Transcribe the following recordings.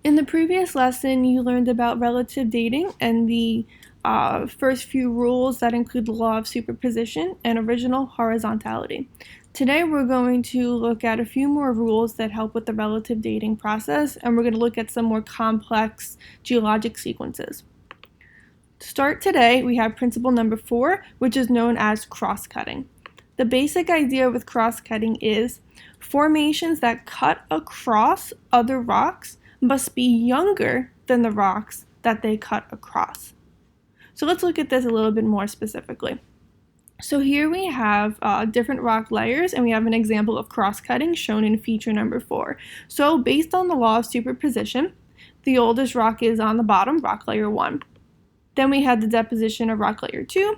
In the previous lesson, you learned about relative dating and the first few rules that include the law of superposition and original horizontality. Today, we're going to look at a few more rules that help with the relative dating process, and we're going to look at some more complex geologic sequences. To start today, we have principle number 4, which is known as cross-cutting. The basic idea with cross-cutting is formations that cut across other rocks must be younger than the rocks that they cut across. So let's look at this a little bit more specifically. So here we have different rock layers, and we have an example of cross-cutting shown in feature number 4. So based on the law of superposition, the oldest rock is on the bottom, rock layer 1. Then we had the deposition of rock layer 2,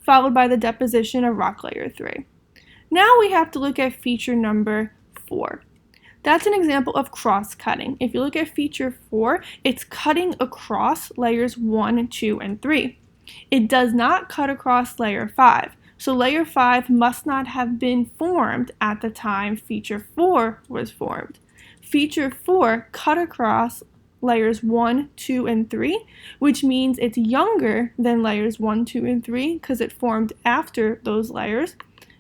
followed by the deposition of rock layer 3. Now we have to look at feature number 4. That's an example of cross-cutting. If you look at feature 4, it's cutting across layers 1, 2, and 3. It does not cut across layer 5. So layer 5 must not have been formed at the time feature 4 was formed. Feature 4 cut across layers 1, 2, and 3, which means it's younger than layers 1, 2, and 3 because it formed after those layers.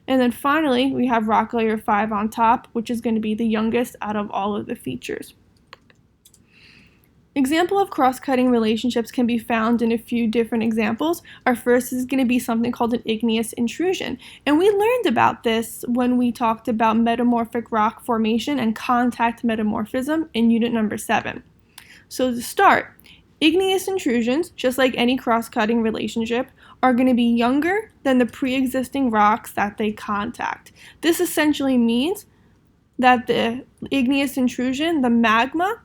And then finally, we have rock layer 5 on top, which is going to be the youngest out of all of the features. Example of cross-cutting relationships can be found in a few different examples. Our first is going to be something called an igneous intrusion. And we learned about this when we talked about metamorphic rock formation and contact metamorphism in unit number 7. So to start, igneous intrusions, just like any cross-cutting relationship, are going to be younger than the pre-existing rocks that they contact. This essentially means that the igneous intrusion, the magma,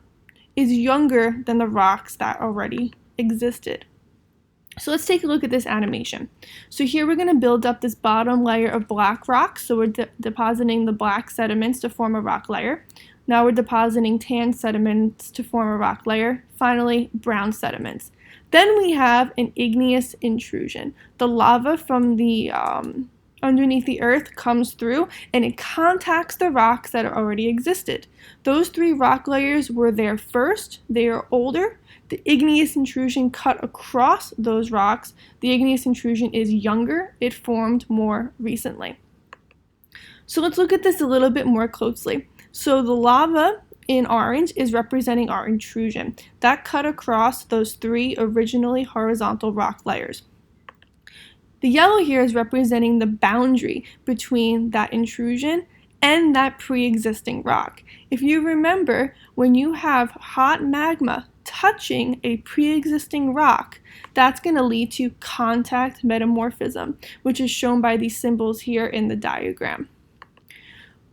is younger than the rocks that already existed. So let's take a look at this animation. So here we're going to build up this bottom layer of black rocks. So we're depositing the black sediments to form a rock layer. Now we're depositing tan sediments to form a rock layer. Finally, brown sediments. Then we have an igneous intrusion. The lava from the underneath the earth comes through and it contacts the rocks that already existed. Those 3 rock layers were there first. They are older. The igneous intrusion cut across those rocks. The igneous intrusion is younger. It formed more recently. So let's look at this a little bit more closely. So the lava in orange is representing our intrusion. That cut across those 3 originally horizontal rock layers. The yellow here is representing the boundary between that intrusion and that pre-existing rock. If you remember, when you have hot magma touching a pre-existing rock, that's going to lead to contact metamorphism, which is shown by these symbols here in the diagram.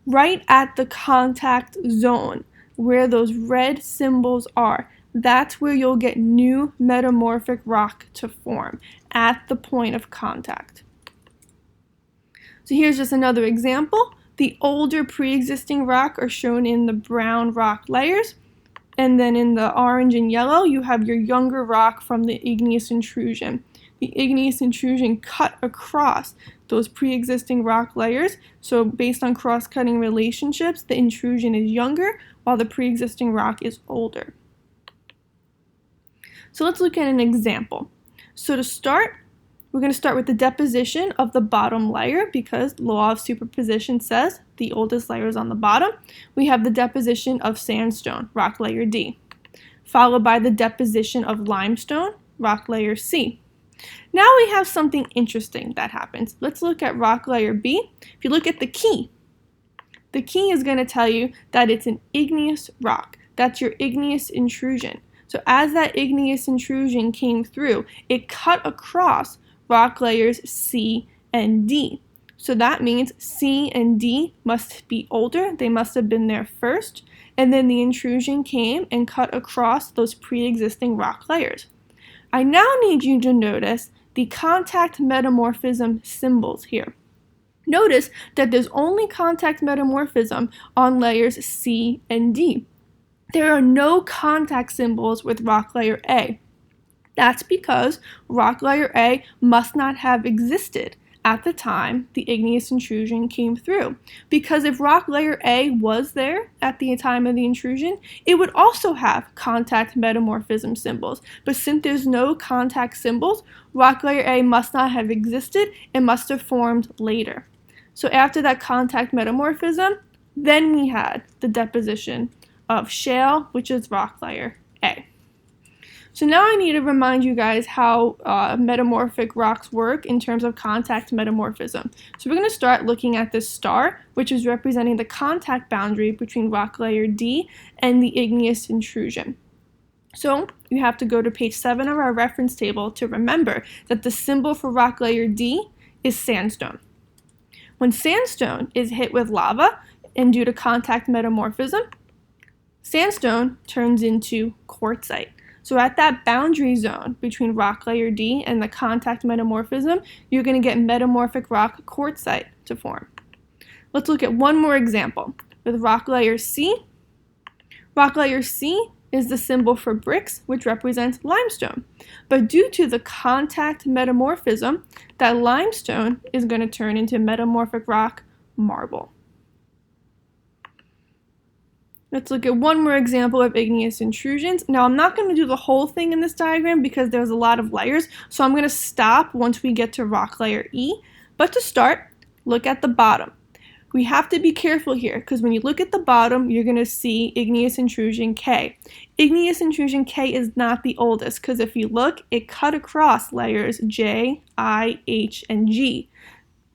Right at the contact zone, where those red symbols are, that's where you'll get new metamorphic rock to form, at the point of contact. So here's just another example. The older pre-existing rock are shown in the brown rock layers, and then in the orange and yellow, you have your younger rock from the igneous intrusion. The igneous intrusion cut across those pre-existing rock layers, so based on cross-cutting relationships, the intrusion is younger, while the pre-existing rock is older. So let's look at an example. So to start, we're going to start with the deposition of the bottom layer because the law of superposition says the oldest layer is on the bottom. We have the deposition of sandstone, rock layer D, followed by the deposition of limestone, rock layer C. Now we have something interesting that happens. Let's look at rock layer B. If you look at the key is going to tell you that it's an igneous rock. That's your igneous intrusion. So as that igneous intrusion came through, it cut across rock layers C and D. So that means C and D must be older. They must have been there first. And then the intrusion came and cut across those pre-existing rock layers. I now need you to notice the contact metamorphism symbols here. Notice that there's only contact metamorphism on layers C and D. There are no contact symbols with rock layer A. That's because rock layer A must not have existed at the time the igneous intrusion came through. Because if rock layer A was there at the time of the intrusion, it would also have contact metamorphism symbols. But since there's no contact symbols, rock layer A must not have existed and must have formed later. So after that contact metamorphism, then we had the deposition of shale, which is rock layer A. So now I need to remind you guys how metamorphic rocks work in terms of contact metamorphism. So we're going to start looking at this star, which is representing the contact boundary between rock layer D and the igneous intrusion. So you have to go to page 7 of our reference table to remember that the symbol for rock layer D is sandstone. When sandstone is hit with lava and due to contact metamorphism, sandstone turns into quartzite. So at that boundary zone between rock layer D and the contact metamorphism, you're going to get metamorphic rock quartzite to form. Let's look at one more example with rock layer C. Rock layer C is the symbol for bricks, which represents limestone. But due to the contact metamorphism, that limestone is going to turn into metamorphic rock marble. Let's look at one more example of igneous intrusions. Now, I'm not going to do the whole thing in this diagram because there's a lot of layers, so I'm going to stop once we get to rock layer E. But to start, look at the bottom. We have to be careful here because when you look at the bottom, you're going to see igneous intrusion K. Igneous intrusion K is not the oldest because if you look, it cut across layers J, I, H, and G.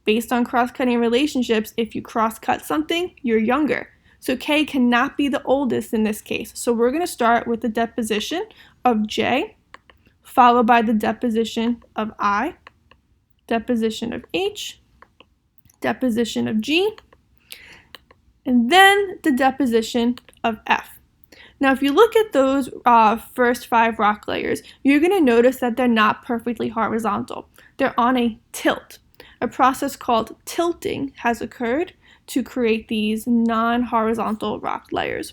Based on cross-cutting relationships, if you cross-cut something, you're younger. So K cannot be the oldest in this case. So we're going to start with the deposition of J, followed by the deposition of I, deposition of H, deposition of G, and then the deposition of F. Now, if you look at those first 5 rock layers, you're going to notice that they're not perfectly horizontal. They're on a tilt. A process called tilting has occurred to create these non-horizontal rock layers.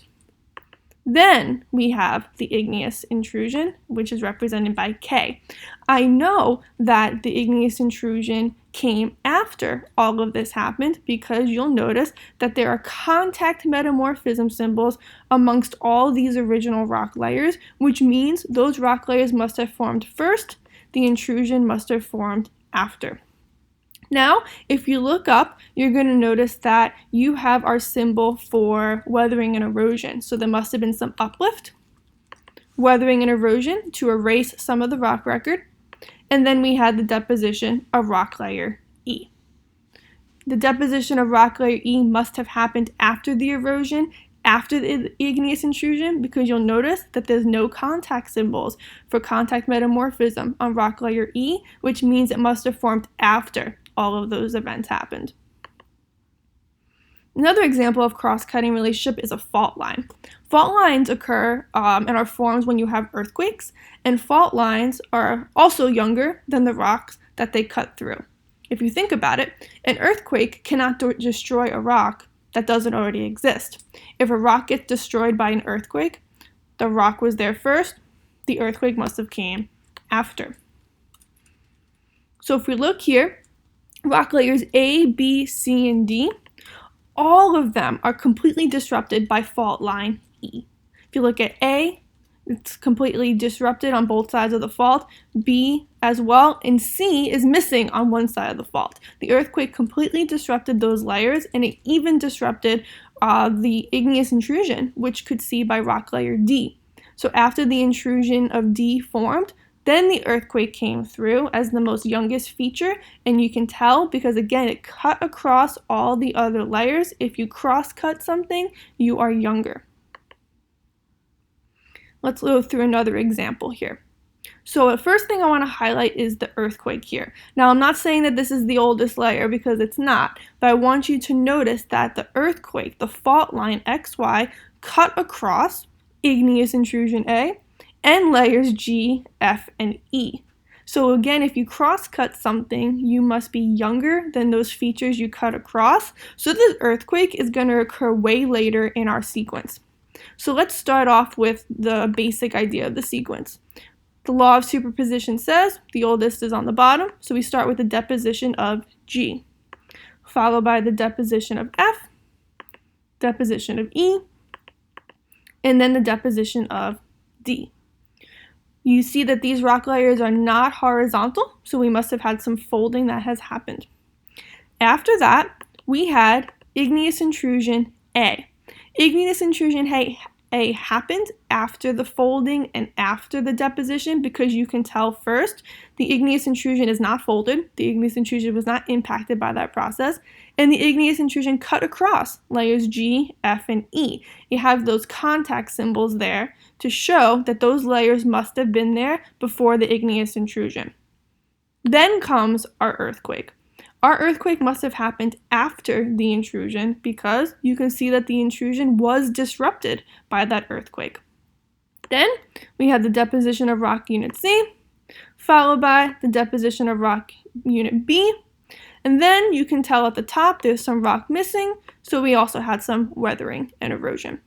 Then we have the igneous intrusion, which is represented by K. I know that the igneous intrusion came after all of this happened because you'll notice that there are contact metamorphism symbols amongst all these original rock layers, which means those rock layers must have formed first, the intrusion must have formed after. Now, if you look up, you're going to notice that you have our symbol for weathering and erosion. So there must have been some uplift, weathering and erosion to erase some of the rock record, and then we had the deposition of rock layer E. The deposition of rock layer E must have happened after the erosion, after the igneous intrusion, because you'll notice that there's no contact symbols for contact metamorphism on rock layer E, which means it must have formed after all of those events happened. Another example of cross-cutting relationship is a fault line. Fault lines occur and are formed when you have earthquakes, and fault lines are also younger than the rocks that they cut through. If you think about it, an earthquake cannot destroy a rock that doesn't already exist. If a rock gets destroyed by an earthquake, the rock was there first, the earthquake must have came after. So if we look here, rock layers A, B, C, and D, all of them are completely disrupted by fault line E. If you look at A, it's completely disrupted on both sides of the fault, B as well, and C is missing on one side of the fault. The earthquake completely disrupted those layers, and it even disrupted the igneous intrusion, which could see by rock layer D. So after the intrusion of D formed, then the earthquake came through as the most youngest feature, and you can tell because, again, it cut across all the other layers. If you cross-cut something, you are younger. Let's go through another example here. So the first thing I want to highlight is the earthquake here. Now, I'm not saying that this is the oldest layer because it's not, but I want you to notice that the earthquake, the fault line XY, cut across igneous intrusion A, and layers G, F, and E. So again, if you cross-cut something, you must be younger than those features you cut across. So this earthquake is going to occur way later in our sequence. So let's start off with the basic idea of the sequence. The law of superposition says the oldest is on the bottom, so we start with the deposition of G, followed by the deposition of F, deposition of E, and then the deposition of D. You see that these rock layers are not horizontal, so we must have had some folding that has happened. After that, we had igneous intrusion A. Igneous intrusion A happened after the folding and after the deposition, because you can tell first the igneous intrusion is not folded, the igneous intrusion was not impacted by that process, and the igneous intrusion cut across layers G, F, and E. You have those contact symbols there to show that those layers must have been there before the igneous intrusion. Then comes our earthquake. Our earthquake must have happened after the intrusion because you can see that the intrusion was disrupted by that earthquake. Then we had the deposition of rock unit C, followed by the deposition of rock unit B, and then you can tell at the top there's some rock missing, so we also had some weathering and erosion.